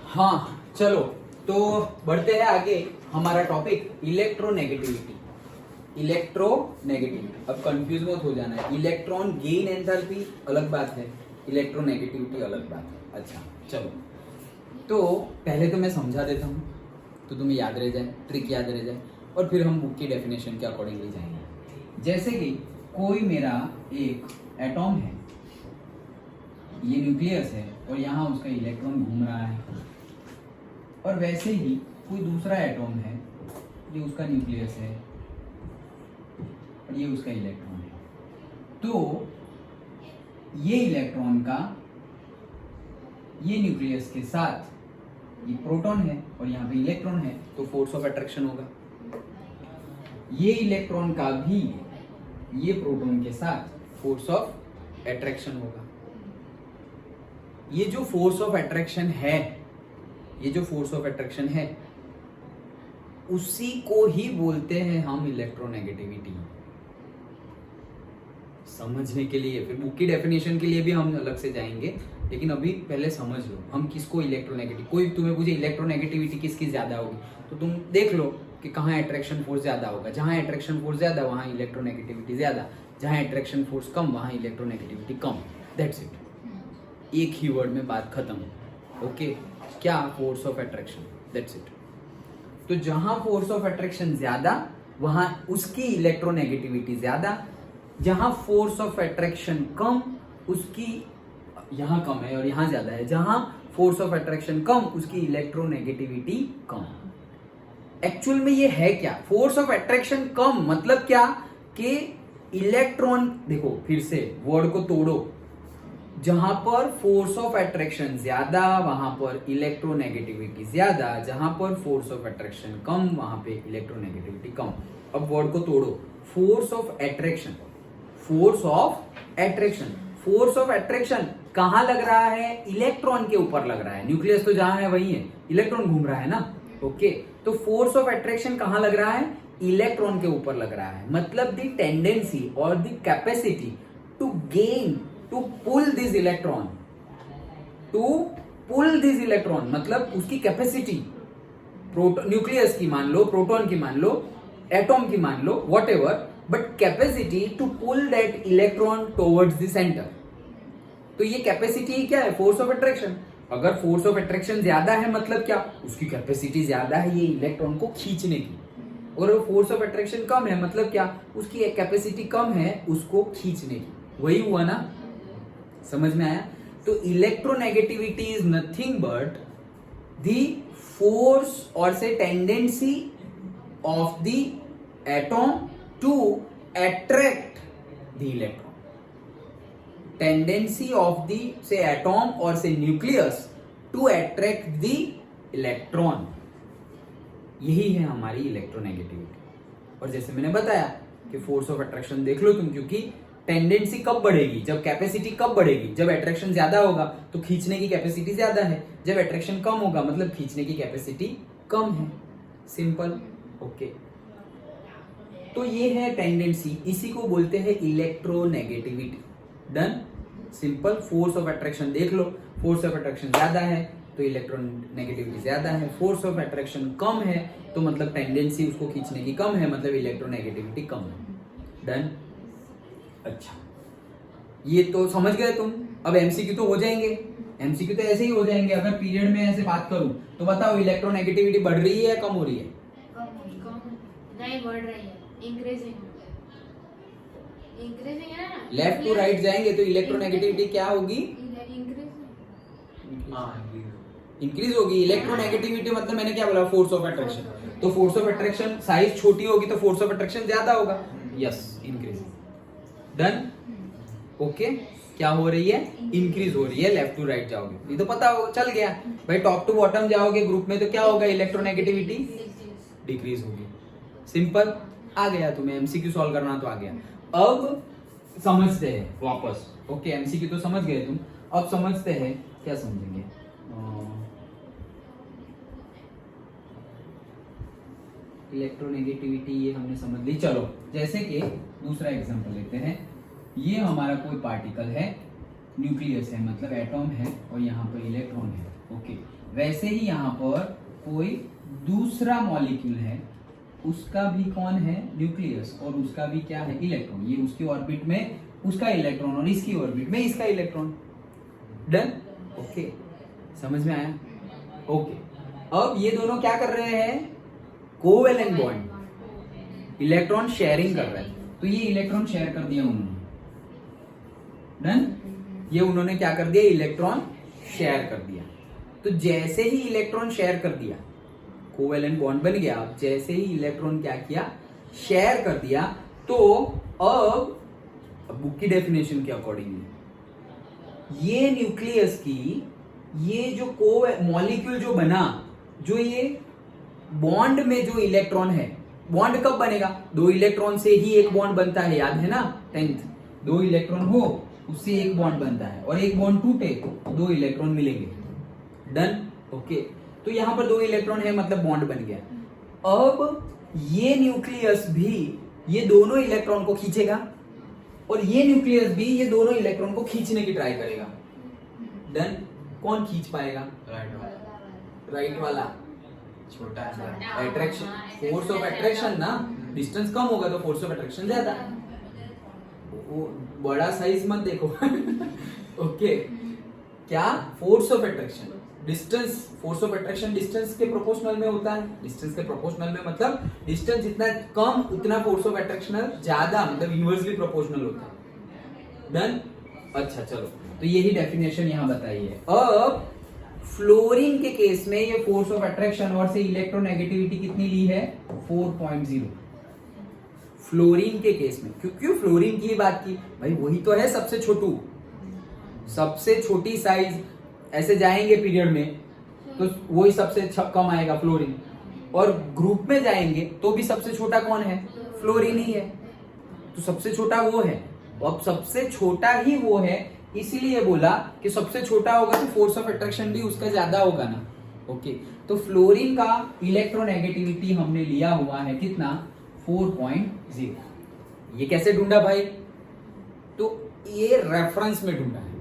हाँ चलो तो बढ़ते हैं आगे। हमारा टॉपिक इलेक्ट्रोनेगेटिविटी। इलेक्ट्रोनेगेटिविटी, अब कंफ्यूज मत हो जाना है। इलेक्ट्रॉन गेन एंथैल्पी अलग बात है, इलेक्ट्रोनेगेटिविटी अलग बात है। अच्छा चलो, तो पहले तो मैं समझा देता हूँ तो तुम्हें याद रह जाए, ट्रिक याद रह जाए, और फिर हम बुक की डेफिनेशन के अकॉर्डिंगली जाएंगे। जैसे कि कोई मेरा एक एटॉम है, ये न्यूक्लियस है और यहाँ उसका इलेक्ट्रॉन घूम रहा है, और वैसे ही कोई दूसरा एटॉम है, ये उसका न्यूक्लियस है और ये उसका इलेक्ट्रॉन है। तो ये इलेक्ट्रॉन का ये न्यूक्लियस के साथ ये प्रोटॉन है और यहाँ पे इलेक्ट्रॉन है, तो फोर्स ऑफ अट्रैक्शन होगा। ये इलेक्ट्रॉन का भी ये प्रोटॉन के साथ फोर्स ऑफ अट्रैक्शन होगा। ये जो फोर्स ऑफ अट्रैक्शन है, ये जो फोर्स ऑफ अट्रैक्शन है, उसी को ही बोलते हैं हम इलेक्ट्रोनेगेटिविटी। समझने के लिए फिर बुक की डेफिनेशन के लिए भी हम अलग से जाएंगे, लेकिन अभी पहले समझ लो हम किसको इलेक्ट्रोनेगेटिव। कोई तुम्हें पूछे इलेक्ट्रोनेगेटिविटी किसकी ज्यादा होगी, तो तुम देख लो कि कहाँ अट्रैक्शन फोर्स ज्यादा होगा। जहां अट्रैक्शन फोर्स ज्यादा वहां इलेक्ट्रोनेगेटिविटी ज्यादा, जहां अट्रैक्शन फोर्स कम वहां इलेक्ट्रोनेगेटिविटी कम। दैट्स इट, एक ही वर्ड में बात खत्म। ओके, क्या? Force of attraction, that's it. तो जहां फोर्स ऑफ अट्रैक्शन ज्यादा वहां उसकी इलेक्ट्रोनेगेटिविटी ज्यादा, जहां फोर्स ऑफ अट्रैक्शन कम उसकी यहां कम है और यहां ज्यादा है। जहां फोर्स ऑफ अट्रैक्शन कम उसकी इलेक्ट्रोनेगेटिविटी कम। एक्चुअल में ये है क्या? फोर्स ऑफ अट्रैक्शन कम मतलब क्या कि इलेक्ट्रॉन, देखो फिर से वर्ड को तोड़ो, जहां पर फोर्स ऑफ अट्रैक्शन ज्यादा वहां पर इलेक्ट्रोनेगेटिविटी ज्यादा, जहां पर फोर्स ऑफ अट्रैक्शन कम वहां पे इलेक्ट्रोनेगेटिविटी कम। अब वर्ड को तोड़ो, force of attraction, force of attraction, force of attraction कहां लग रहा है? इलेक्ट्रॉन के ऊपर लग रहा है। न्यूक्लियस तो जहां है वही है, इलेक्ट्रॉन घूम रहा है ना। ओके, तो फोर्स ऑफ अट्रैक्शन कहां लग रहा है? इलेक्ट्रॉन के ऊपर लग रहा है। मतलब द टेंडेंसी और the capacity to gain, to pull this electron, to pull this electron, मतलब उसकी कैपेसिटी, न्यूक्लियस की मान लो, प्रोटॉन की मान लो, एटॉम की मान लो, whatever, but capacity to pull that electron towards the centre. तो ये कैपेसिटी क्या है? Force of attraction. अगर फोर्स ऑफ अट्रैक्शन ज्यादा है मतलब क्या? उसकी कैपेसिटी ज्यादा है ये इलेक्ट्रॉन को खींचने की। और फोर्स ऑफ अट्रैक्शन कम है मतलब क्या? उसकी कैपेसिटी कम है उसको खींचने की। वही हुआ ना? समझ में आया? तो electronegativity is nothing but the force और से tendency of the atom to attract the electron. Tendency of the से एटॉम और से nucleus to attract the electron, यही है हमारी इलेक्ट्रोनेगेटिविटी। और जैसे मैंने बताया कि फोर्स ऑफ अट्रैक्शन देख लो तुम, क्योंकि टेंडेंसी कब बढ़ेगी? जब कैपेसिटी कब बढ़ेगी? जब अट्रैक्शन ज्यादा होगा तो खींचने की कैपेसिटी ज्यादा है, जब अट्रैक्शन कम होगा मतलब खींचने की कैपेसिटी कम है। सिंपल। ओके, तो ये है टेंडेंसी, इसी को बोलते हैं electronegativity. Done, simple. Force of attraction देख लो, फोर्स ऑफ अट्रैक्शन ज्यादा है तो इलेक्ट्रोनेगेटिविटी ज्यादा है, फोर्स ऑफ अट्रैक्शन कम है तो मतलब टेंडेंसी उसको खींचने की कम है, मतलब इलेक्ट्रोनेगेटिविटी कम है। डन। अच्छा, ये तो समझ गए तुम। अब एमसीक्यू तो हो जाएंगे, एमसीक्यू तो ऐसे ही हो जाएंगे। अगर पीरियड में ऐसे बात करूं तो बताओ इलेक्ट्रोनेगेटिविटी बढ़ रही है या कम हो रही है? नहीं, बढ़ रही है, इंक्रीजिंग है ना। लेफ्ट टू राइट जाएंगे तो इलेक्ट्रोनेगेटिविटी क्या होगी? इंक्रीज होगी। इलेक्ट्रोनेगेटिविटी मतलब मैंने क्या बोला? Force of attraction. तो फोर्स ऑफ अट्रैक्शन साइज छोटी होगी तो फोर्स ऑफ अट्रैक्शन ज्यादा होगा। Yes, increase. डन। ओके, क्या हो रही है? इंक्रीज हो रही है। लेफ्ट टू राइट जाओगे, ये तो पता हो, चल गया भाई। टॉप टू बॉटम जाओगे ग्रुप में तो क्या होगा? इलेक्ट्रोनेगेटिविटी डिक्रीज होगी। सिंपल। आ गया तुम्हें, एमसीक्यू सॉल्व करना तो आ गया। अब समझते हैं वापस। ओके, एमसीक्यू तो समझ गए तुम, अब समझते हैं क्या समझेंगे। इलेक्ट्रोनेगेटिविटी ये हमने समझ ली। चलो, जैसे कि दूसरा एग्जांपल लेते हैं। ये हमारा कोई पार्टिकल है, न्यूक्लियस है मतलब एटॉम है और यहाँ पर इलेक्ट्रॉन है। ओके, वैसे ही यहाँ पर कोई दूसरा मॉलिक्यूल है, उसका भी कौन है, न्यूक्लियस, और उसका भी क्या है, इलेक्ट्रॉन। ये उसकी ऑर्बिट में उसका इलेक्ट्रॉन और इसकी ऑर्बिट में इसका इलेक्ट्रॉन। डन, ओके, समझ में आया? ओके, अब ये दोनों क्या कर रहे हैं, कोवेलेंट बॉन्ड, इलेक्ट्रॉन शेयरिंग कर रहे हैं। तो ये इलेक्ट्रॉन शेयर कर दिया उन्होंने। डन, ये उन्होंने क्या कर दिया, इलेक्ट्रॉन शेयर कर दिया। तो जैसे ही इलेक्ट्रॉन शेयर कर दिया, कोवेलेंट बॉन्ड बन गया। अब जैसे ही इलेक्ट्रॉन क्या किया, शेयर कर दिया, तो अब बुक की डेफिनेशन के अकॉर्डिंगली ये न्यूक्लियस की ये जो मॉलिक्यूल जो बना, जो ये बॉन्ड में जो इलेक्ट्रॉन है, बॉन्ड कब बनेगा, 2 इलेक्ट्रॉन से ही एक बॉन्ड बनता है, याद है ना 10th, 2 इलेक्ट्रॉन हो उससे एक बॉन्ड बनता है, और एक बॉन्ड टूटे तो 2 इलेक्ट्रॉन मिलेंगे। डन, ओके, तो यहां पर 2 इलेक्ट्रॉन है, मतलब बॉन्ड बन गया। अब ये न्यूक्लियस भी ये दोनों इलेक्ट्रॉन को खींचेगा, और ये न्यूक्लियस भी ये दोनों इलेक्ट्रॉन को खींचने की ट्राई करेगा। डन, कौन खींच पाएगा, राइट वाला, छोटा है, अट्रैक्शन, फोर्स ऑफ अट्रैक्शन ना, डिस्टेंस कम होगा तो फोर्स ऑफ अट्रैक्शन ज्यादा। वो बड़ा साइज मत देखो ओके, क्या, force of attraction, distance, force of attraction distance के प्रोपोर्शनल में होता है। डिस्टेंस के प्रोपोर्शनल में मतलब डिस्टेंस जितना कम उतना फोर्स ऑफ अट्रैक्शन ज्यादा, मतलब इनवर्सली प्रोपोर्शनल होता है। डन, अच्छा चलो, तो यही डेफिनेशन यहां बताई है। अब फ्लोरीन के केस में ये फोर्स ऑफ अट्रैक्शन और से इलेक्ट्रोनेगेटिविटी कितनी ली है, 4.0। फ्लोरीन के केस में, क्यों फ्लोरीन की बात की भाई, वही तो है सबसे छोटू, सबसे छोटी साइज। ऐसे जाएंगे पीरियड में तो वही सबसे कम आएगा, फ्लोरीन। और ग्रुप में जाएंगे तो भी सबसे छोटा कौन है, फ्लोरीन ही है। तो सबसे छोटा वो है, अब सबसे छोटा ही वो है, इसीलिए बोला कि सबसे छोटा होगा तो फोर्स ऑफ अट्रैक्शन भी उसका ज्यादा होगा ना। ओके, तो फ्लोरीन का इलेक्ट्रोनेगेटिविटी हमने लिया हुआ है कितना, 4.0। ये कैसे ढूंढा भाई, तो ये रेफरेंस में ढूंढा है,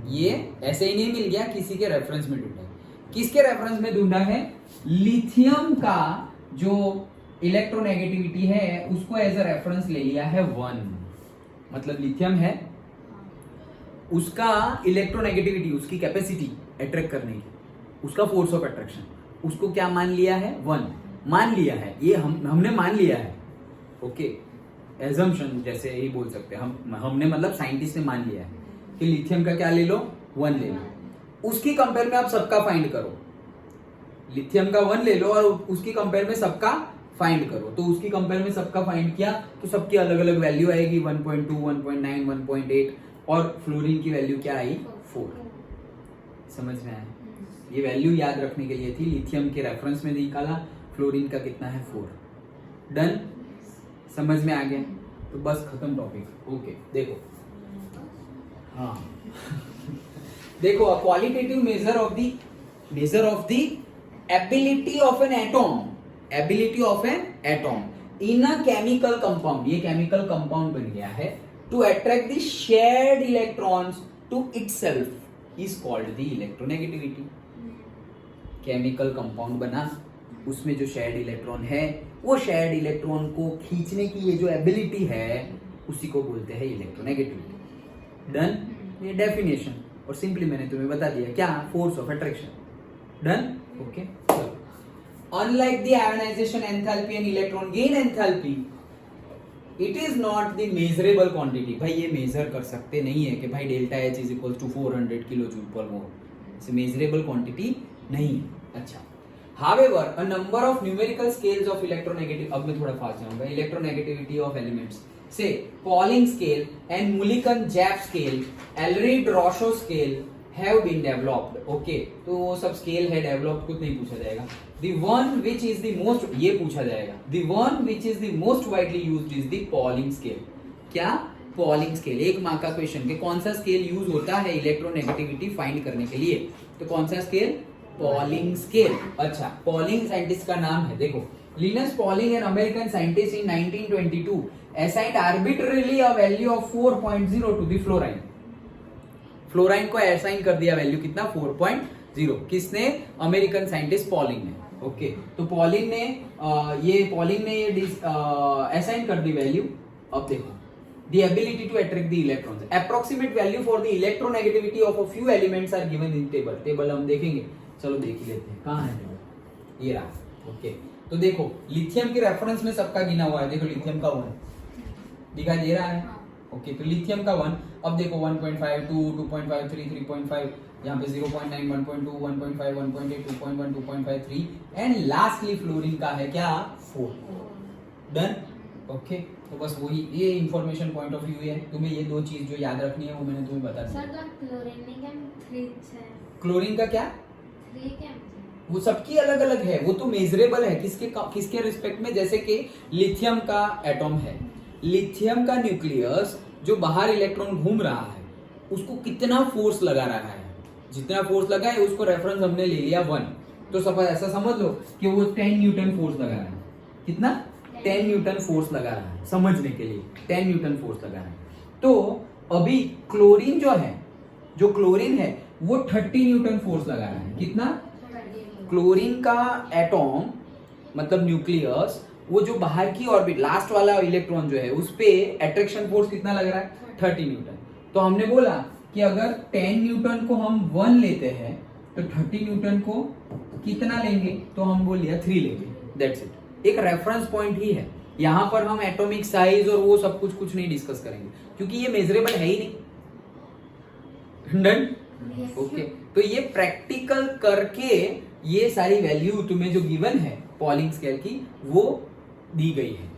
ये ऐसे ही नहीं मिल गया, किसी के रेफरेंस में ढूंढा है। किसके रेफरेंस में ढूंढा है, लिथियम का जो इलेक्ट्रोनेगेटिविटी है उसको एज अ रेफरेंस ले लिया है 1। मतलब लिथियम है, उसका इलेक्ट्रोनेगेटिविटी, उसकी कैपेसिटी अट्रैक्ट करने की, उसका फोर्स ऑफ अट्रैक्शन, उसको क्या मान लिया है, 1 मान लिया है। ये हमने मान लिया है, ओके, एजम्पशन जैसे ही बोल सकते हैं हमने, मतलब साइंटिस्ट ने मान लिया है कि लिथियम का क्या ले लो, 1 ले लो। उसकी कंपेयर में आप सबका फाइंड करो, लिथियम का 1 ले लो और उसकी कंपेयर में सबका फाइंड करो। तो उसकी कंपेयर में सबका फाइंड किया तो सबकी अलग अलग वैल्यू आएगी, 1.2, 1.9, 1.8, और फ्लोरीन की वैल्यू क्या आई, 4। समझ में आया? ये वैल्यू याद रखने के लिए थी, लिथियम के रेफरेंस में निकाला, फ्लोरीन का कितना है, 4। डन, समझ में आ गया? तो बस खत्म टॉपिक। ओके, देखो, हाँ देखो, a qualitative measure of the ability of an atom in a chemical compound, ये केमिकल कंपाउंड बन गया है, to attract the shared electrons to itself is called the electronegativity. Chemical compound बना, उसमें जो शेयर्ड इलेक्ट्रॉन है, वो शेयर्ड इलेक्ट्रॉन को खींचने की ये जो एबिलिटी है, उसी को बोलते हैं इलेक्ट्रोनेगेटिविटी। डन, ये डेफिनेशन, और सिंपली मैंने तुम्हें बता दिया क्या, force of attraction. Done, okay. Unlike the ionization enthalpy and electron gain enthalpy, it is not the measurable quantity। भाई ये मेजर कर सकते नहीं है कि भाई delta H is equals to 400 kilojoule पर मोल, इसे मेजरेबल क्वांटिटी नहीं है। अच्छा, however a number of numerical scales of electronegativity, अब मैं थोड़ा फास्ट जाऊंगा, electronegativity of elements say Pauling scale and Mulliken-Zapp scale, Eldred-Roscoe scale have been developed। okay, तो वो सब स्केल है, डेवलप कुछ नहीं पूछा जाएगा। The one which is the most, ये पूछा जाएगा, the one which is the most widely used is the Pauling scale। क्या, Pauling scale। एक मार्क का क्वेश्चन, कि कौन सा स्केल यूज होता है इलेक्ट्रोनेगेटिविटी फाइंड करने के लिए, तो कौन सा स्केल, Pauling scale। अच्छा, Pauling साइंटिस्ट का नाम है, देखो, Linus Pauling, an American scientist in 1922 assigned arbitrarily a value of 4.0 to the fluorine। Fluorine को असाइन कर दिया वैल्यू कितना, 4.0। 0। किसने? अमेरिकन साइंटिस्ट पॉलिंग ने। ओके, तो पॉलिंग ने ये असाइन कर दी वैल्यू। अब देखो, the ability to attract the electrons, approximate value for the electronegativity of a few elements are given in table हम देखेंगे। चलो देख ही लेते हैं, कहाँ है ये रहा। ओके, तो देखो लिथियम के रेफरेंस में सबका गिना हुआ है। देखो लिथियम का 1 दिखाई दे रहा है। ओके, तो लिथियम का 1, अब देखो 1.5, 2, 2.5, 3, 3.5, यहाँ पे 0.9, 1.2, 1.5, 1.8, 2.1, 2.5, 3 एंड लास्टली फ्लोरीन का है क्या? 4। डन। ओके, तो बस वही ये इंफॉर्मेशन पॉइंट ऑफ व्यू है। तुम्हें ये दो चीज जो याद रखनी है वो मैंने तुम्हें बता दी। सर तो क्लोरीन का क्या? 3 क्या? वो सबकी अलग अलग है, वो तो मेजरेबल है किसके रिस्पेक्ट में। जैसे कि लिथियम का एटॉम है, लिथियम का न्यूक्लियस जो बाहर इलेक्ट्रॉन घूम रहा है उसको कितना फोर्स लगा रहा है, जितना फोर्स लगा है उसको रेफरेंस हमने ले लिया 1। तो सब ऐसा समझ लो कि वो 10 न्यूटन फोर्स लगा रहा है। कितना? 10 न्यूटन फोर्स लगा रहा है, समझने के लिए 10 न्यूटन फोर्स लगा रहा है। तो अभी क्लोरीन जो क्लोरीन है वो 30 न्यूटन फोर्स लगा रहा है। कितना? क्लोरीन का एटॉम मतलब न्यूक्लियस, वो जो बाहर की ऑर्बिट लास्ट वाला इलेक्ट्रॉन जो है उस पे अट्रैक्शन फोर्स कितना लग रहा है? 30 न्यूटन। तो हमने बोला कि अगर 10 न्यूटन को हम 1 लेते हैं तो 30 न्यूटन को कितना लेंगे? तो हम बोल लिया 3 लेंगे। दैट्स इट, एक रेफरेंस पॉइंट ही है। यहां पर हम एटॉमिक साइज और वो सब कुछ नहीं डिस्कस करेंगे क्योंकि ये मेजरेबल है ही नहीं। डन। ओके, तो ये प्रैक्टिकल करके ये सारी वैल्यू तुम्हें जो गिवन है पॉलिंग स्केल की वो दी गई है।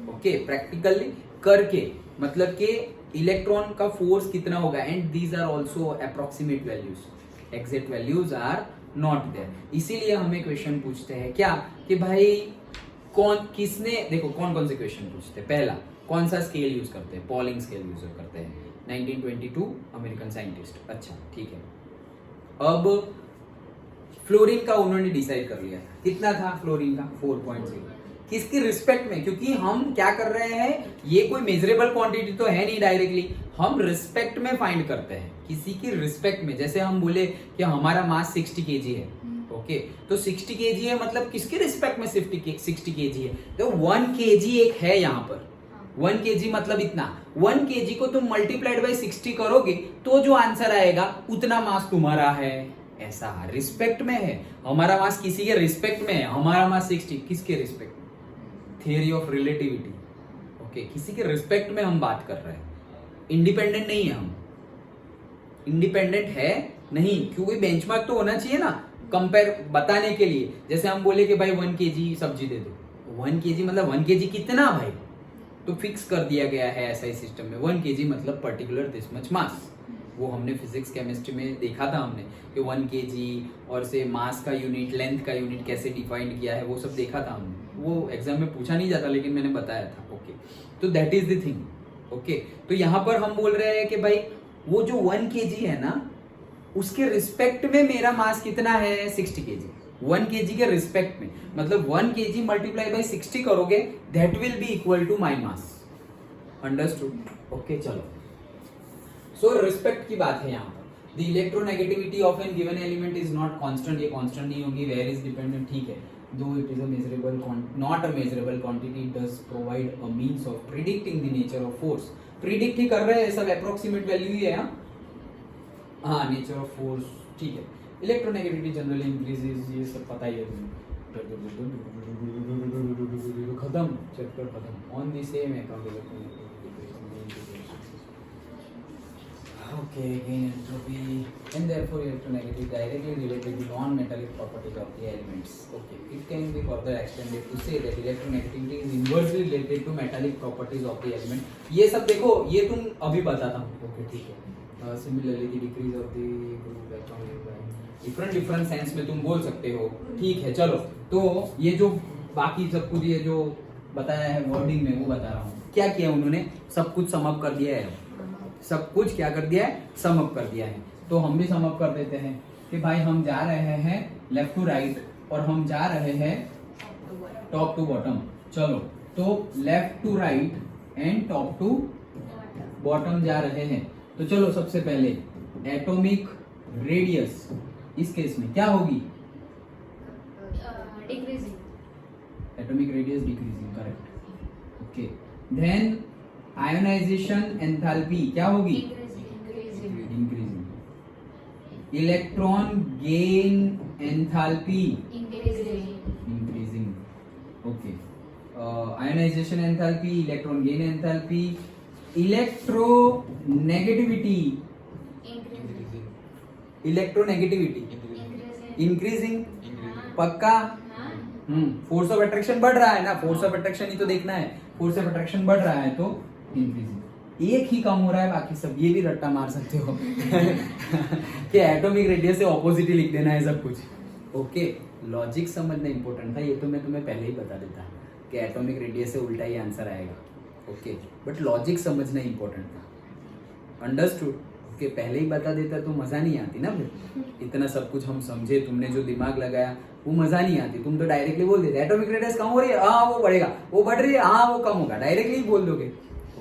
ओके, प्रैक्टिकली करके मतलब कि इलेक्ट्रॉन का फोर्स कितना होगा and these are also approximate values, exact values are not there. इसीलिए हमें क्वेश्चन पूछते हैं क्या कि भाई कौन से क्वेश्चन पूछते हैं? पहला कौन सा स्केल यूज करते हैं? पॉलिंग स्केल यूज करते हैं, 1922 अमेरिकन साइंटिस्ट। अच्छा ठीक है, अब फ्लोरीन का उन्होंने डिसाइड कर लिया। कितना था फ्लोरीन का? 4.0। किसकी रिस्पेक्ट में? क्योंकि हम क्या कर रहे हैं, ये कोई मेजरेबल क्वांटिटी तो है नहीं डायरेक्टली, हम रिस्पेक्ट में फाइंड करते हैं, किसी की रिस्पेक्ट में। जैसे हम बोले कि हमारा मास 60 kg है। ओके, तो 60 kg है मतलब किसके रिस्पेक्ट में 60 kg है? तो 1 kg एक है यहाँ पर। 1 kg मतलब इतना, 1 kg को तुम मल्टीप्लाइड बाई 60 करोगे तो जो आंसर आएगा उतना मास तुम्हारा है। ऐसा रिस्पेक्ट में है, हमारा मास किसी के रिस्पेक्ट में है। हमारा मास 60 किसके रिस्पेक्ट में? Theory of relativity. ओके, किसी के रिस्पेक्ट में हम बात कर रहे हैं, इंडिपेंडेंट नहीं है हम। इंडिपेंडेंट है नहीं, क्योंकि बेंचमार्क तो होना चाहिए ना कंपेयर बताने के लिए। जैसे हम बोले कि भाई 1 kg सब्जी दे दो, 1 kg मतलब 1 kg कितना भाई? तो फिक्स कर दिया गया है ऐसा ही सिस्टम में, 1 kg मतलब पर्टिकुलर दिस मच मास। वो हमने फिजिक्स केमिस्ट्री में देखा था हमने कि 1 kg और से मास का यूनिट, लेंथ का यूनिट कैसे डिफाइंड किया है, वो सब देखा था हमने। वो एग्जाम में पूछा नहीं जाता लेकिन मैंने बताया था। ओके, तो that is the thing. Okay, तो यहाँ पर हम बोल रहे हैं कि भाई वो जो 1 kg है ना, उसके रिस्पेक्ट में मेरा मास कितना है? 60 kg। 1 kg के रिस्पेक्ट में मतलब 1 kg मल्टीप्लाई बाई 60 करोगे, that will be equal to my mass. Understood? Okay, चलो। सो रिस्पेक्ट की बात है यहाँ पर। The electronegativity of an given element is not constant, ये कांस्टेंट नहीं होगी। वेयर इज डिपेंडेंट, ठीक है, though it is a measurable not a measurable quantity, it does provide a means of predicting the nature of force. Predict ही कर रहे हैं, सब अप्रोक्सीमेट वैल्यू ही है। हाँ, नेचर ऑफ फोर्स, ठीक है। इलेक्ट्रोनेगेटिविटी जनरली इंक्रीजेस, ये सब पता ही है तुम्हें। खत्म, चैप्टर खत्म। On the same account okay, again entropy and therefore electronegativity directly related to non-metallic properties of the elements. Okay, it can be further extended to say that electronegativity is inversely related to metallic properties of the element. ये सब देखो, ये तुम अभी बताता हूँ। Okay, ठीक है। Similarly, the decrease of the group electron different sense में तुम बोल सकते हो, ठीक है। चलो, तो ये जो बाकी सब कुछ ये जो बताया है वर्डिंग में वो बता रहा हूँ। क्या किया उन्होंने? सब कुछ सम अप कर दिया है। सब कुछ क्या कर दिया है? सम अप कर दिया है। तो हम भी सम अप कर देते हैं कि भाई हम जा रहे हैं लेफ्ट टू राइट और हम जा रहे हैं टॉप टू बॉटम। चलो, तो left to right and top to bottom जा रहे हैं। तो चलो, सबसे पहले एटॉमिक रेडियस इस केस में क्या होगी? Decreasing atomic radius decreasing, correct. Okay, then ionization enthalpy क्या होगी? Increasing increasing. Electron gain enthalpy increasing. Okay, ionization enthalpy, electron gain enthalpy, electronegativity electronegativity increasing. पक्का? फोर्स ऑफ अट्रैक्शन बढ़ रहा है ना, फोर्स ऑफ अट्रैक्शन ही तो देखना है. फोर्स ऑफ अट्रैक्शन बढ़ रहा है तो इंक्रीजिंग. एक ही कम हो रहा है, बाकी सब ये भी रट्टा मार सकते हो कि एटॉमिक रेडियस से ऑपोजिट ही लिख देना है सब कुछ. ओके, लॉजिक समझना इंपॉर्टेंट था. ये तो मैं तुम्हें पहले ही बता देता कि एटॉमिक रेडियस से उल्टा ही आंसर आएगा. ओके, बट लॉजिक समझना इंपॉर्टेंट था. अंडरस्टूड? कि पहले ही बता देता तो मजा नहीं आती ना. फिर इतना सब कुछ हम समझे, तुमने जो दिमाग लगाया वो मजा नहीं आती. तुम तो डायरेक्टली बोल देते एटॉमिक रेडियस कम हो रही है, हाँ वो बढ़ेगा, वो बढ़ रही है, हाँ वो कम होगा, डायरेक्टली बोल दोगे.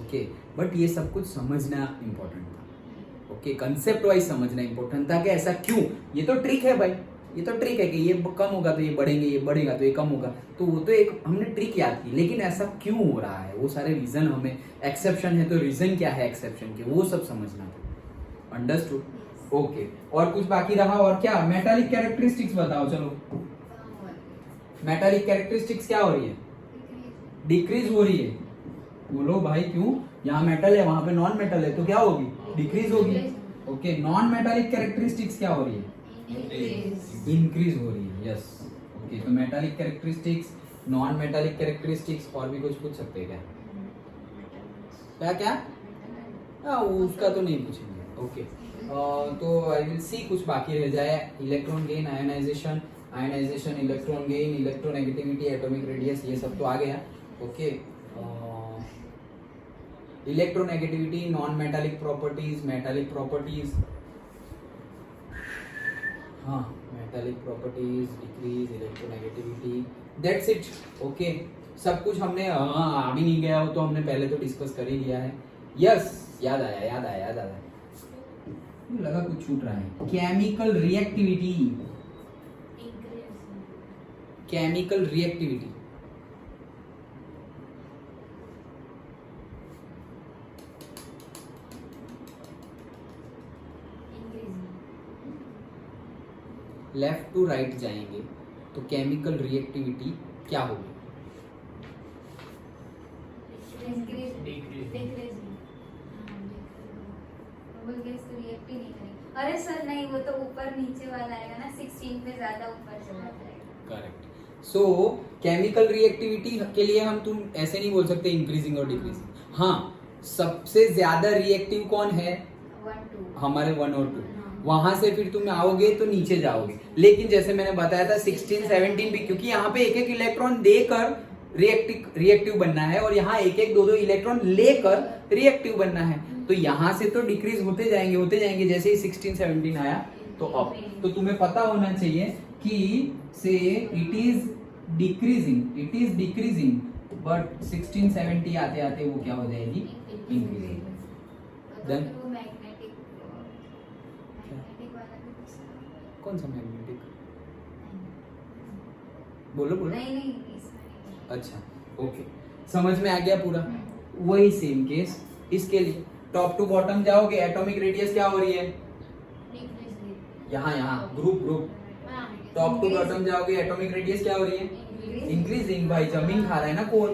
ओके, बट ये सब कुछ समझना इंपॉर्टेंट था. ओके, कंसेप्ट वाइज समझना इंपॉर्टेंट था कि ऐसा क्यों. ये तो ट्रिक है भाई, ये तो ट्रिक है कि ये कम होगा तो ये बढ़ेंगे, ये बढ़ेगा तो ये कम होगा. तो वो तो एक हमने ट्रिक याद की, लेकिन ऐसा क्यों हो रहा है वो सारे रीजन हमें. एक्सेप्शन है तो रीजन क्या है एक्सेप्शन के, वो सब समझना था. अंडरस्टूड? ओके, और कुछ बाकी रहा? और क्या? मेटालिक कैरेक्टरिस्टिक्स बताओ. चलो, मेटालिक कैरेक्टरिस्टिक्स क्या हो रही है? डिक्रीज हो रही है. बोलो भाई क्यों? यहाँ मेटल है, वहां पे नॉन मेटल है, तो क्या होगी? डिक्रीज होगी. ओके, नॉन मेटालिक कैरेक्टरिस्टिक्स क्या हो रही है? इंक्रीज हो रही है. यस. ओके, तो metallic characteristics, non metallic characteristics, और भी कुछ पूछ सकते हैं क्या? क्या क्या? हाँ, उसका तो नहीं पूछेंगे. ओके, तो आई विल सी कुछ बाकी रह जाए. Electron gain, ionisation, electron gain, electronegativity, atomic radius, ये सब तो आ गया. Okay, electronegativity, non metallic properties, metallic properties. हाँ, metallic properties, decrease, electronegativity, that's it. Okay, सब कुछ हमने, हाँ अभी नहीं गया हो तो हमने पहले तो डिस्कस कर ही लिया है. यस, याद आया. लगा कुछ छूट रहा है. Chemical reactivity, chemical reactivity. Left to right जाएंगे तो केमिकल रिएक्टिविटी क्या होगी? अरे सर नहीं, वो तो ऊपर नीचे वाला आएगा ना, 16 पे ज्यादा ऊपर चला जाएगा. करेक्ट. सो केमिकल रिएक्टिविटी के लिए हम तुम ऐसे नहीं बोल सकते इंक्रीजिंग और डिक्रीजिंग. हाँ, सबसे ज्यादा रिएक्टिव कौन है? 1 2 हमारे 1 और 2. वहां से फिर तुम आओगे तो नीचे जाओगे. लेकिन जैसे मैंने बताया था 16 17 भी, क्योंकि यहाँ पे एक एक इलेक्ट्रॉन देकर रिएक्टिव बनना है और यहाँ एक एक दो इलेक्ट्रॉन लेकर रिएक्टिव बनना है. तो यहाँ से तो डिक्रीज होते जाएंगे जैसे ही 16 17 आया तो अप. तो तुम्हें पता होना चाहिए कि से इट इज डिक्रीजिंग बट 16 17 आते आते वो क्या हो जाएगी? इंक्रीजिंग. Then? वो मैग्नेटिक वाला भी कुछ था. कौन सा मैग्नेटिक? बोलो. नहीं इसमें. अच्छा, ओके, समझ में आ गया पूरा. वही सेम केस इसके लिए. टॉप टू बॉटम जाओगे, एटॉमिक रेडियस क्या हो रही है? यहाँ ग्रुप. टॉप टू बॉटम जाओगे, एटॉमिक रेडियस क्या हो रही है? इंक्रीजिंग. भाई जमीन खा रहा है ना कौन?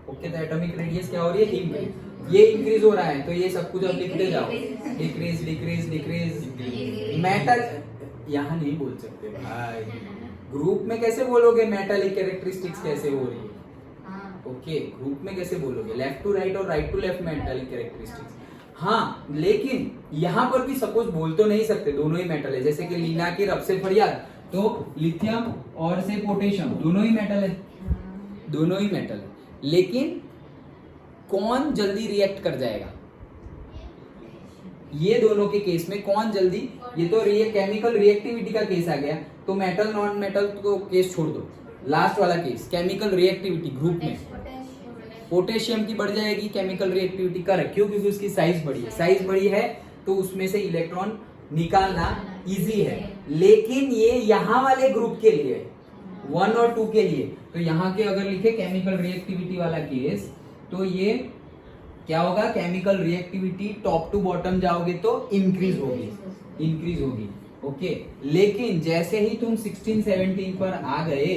ओके, तो एटॉमिक रेडियस क्या हो रही है? इंक्रीज. ये इंक्रीज हो रहा है तो ये सब कुछ अब लिखते जाओ. डिक्रीज. मेटल यहाँ नहीं बोल सकते भाई. ग्रुप में कैसे बोलोगे मेटालिक कैरेक्टरिस्टिक्स कैसे हो रही है? ओके, ग्रुप में कैसे बोलोगे? लेफ्ट टू राइट और right to left metallic characteristics. हाँ, लेकिन यहाँ पर भी सपोज बोल तो नहीं सकते दोनों ही मेटल है. जैसे कि लीना की रब से फरियाद, तो लिथियम और से पोटेशियम दोनों ही मेटल है. लेकिन कौन जल्दी रिएक्ट कर जाएगा? ये दोनों के केस में कौन जल्दी? ये तो केमिकल रिएक्टिविटी का केस आ गया, तो मेटल नॉन मेटल को केस छोड़ दो. लास्ट वाला केस केमिकल रिएक्टिविटी ग्रुप में पोटेशियम की बढ़ जाएगी केमिकल रिएक्टिविटी. करेक्ट. क्यों? क्योंकि उसकी साइज बड़ी है. तो उसमें से इलेक्ट्रॉन निकालना इजी है, लेकिन ये यहाँ वाले ग्रुप के लिए 1 और 2 के लिए, तो यहाँ के अगर लिखे केमिकल रिएक्टिविटी वाला केस, तो ये क्या होगा, chemical reactivity top to bottom जाओगे तो इंक्रीज होगी, ओके। लेकिन जैसे ही तुम 16-17 पर आ गए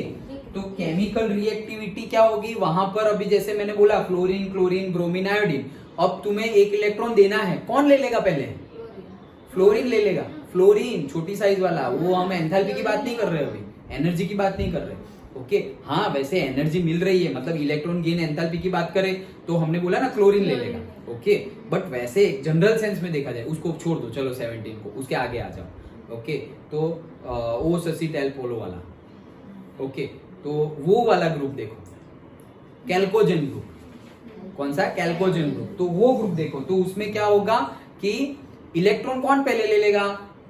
तो केमिकल रिएक्टिविटी क्या होगी वहां पर, अभी जैसे मैंने बोला फ्लोरीन, क्लोरीन, ब्रोमीन, आयोडीन, अब तुम्हें एक इलेक्ट्रॉन देना है, कौन ले लेगा पहले, फ्लोरीन ले लेगा, फ्लोरीन छोटी साइज वाला, वो हम एंथैल्पी की बात नहीं कर रहे, अभी एनर्जी की बात नहीं कर रहे, ओके। हाँ वैसे एनर्जी मिल रही है, मतलब इलेक्ट्रॉन गेन एंथैल्पी की बात करें तो हमने बोला ना क्लोरीन ले लेगा, ओके। बट वैसे जनरल सेंस में देखा जाए, उसको छोड़ दो, चलो 17 को, उसके आगे आ जाओ, ओके। तो ओ ससीटेल पोलो वाला, ओके, तो वो वाला ग्रुप देखो, कैल्कोजन ग्रुप, कौन सा, कैल्कोजन ग्रुप, तो वो ग्रुप देखो, तो उसमें क्या होगा कि इलेक्ट्रॉन कौन पहले ले लेगा,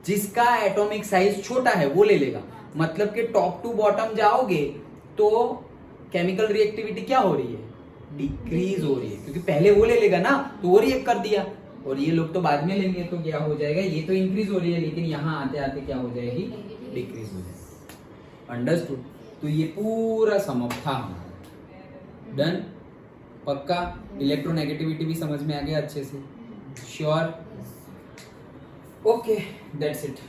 जिसका एटॉमिक साइज छोटा है वो ले लेगा, मतलब कि टॉप टू बॉटम जाओगे तो केमिकल रिएक्टिविटी क्या हो रही है, डिक्रीज हो रही है, क्योंकि पहले वो ले लेगा ना, तो वो रिएक्ट कर दिया, और ये लोग तो बाद में लेंगे, तो क्या हो जाएगा, ये तो इंक्रीज हो रही है, लेकिन यहाँ आते आते क्या हो जाएगी, डिक्रीज हो जाएगी। अंडरस्टूड? तो ये पूरा समअप था हमारा, डन, पक्का। इलेक्ट्रोनेगेटिविटी भी समझ में आ गया अच्छे से, श्योर, ओके, दैट्स इट।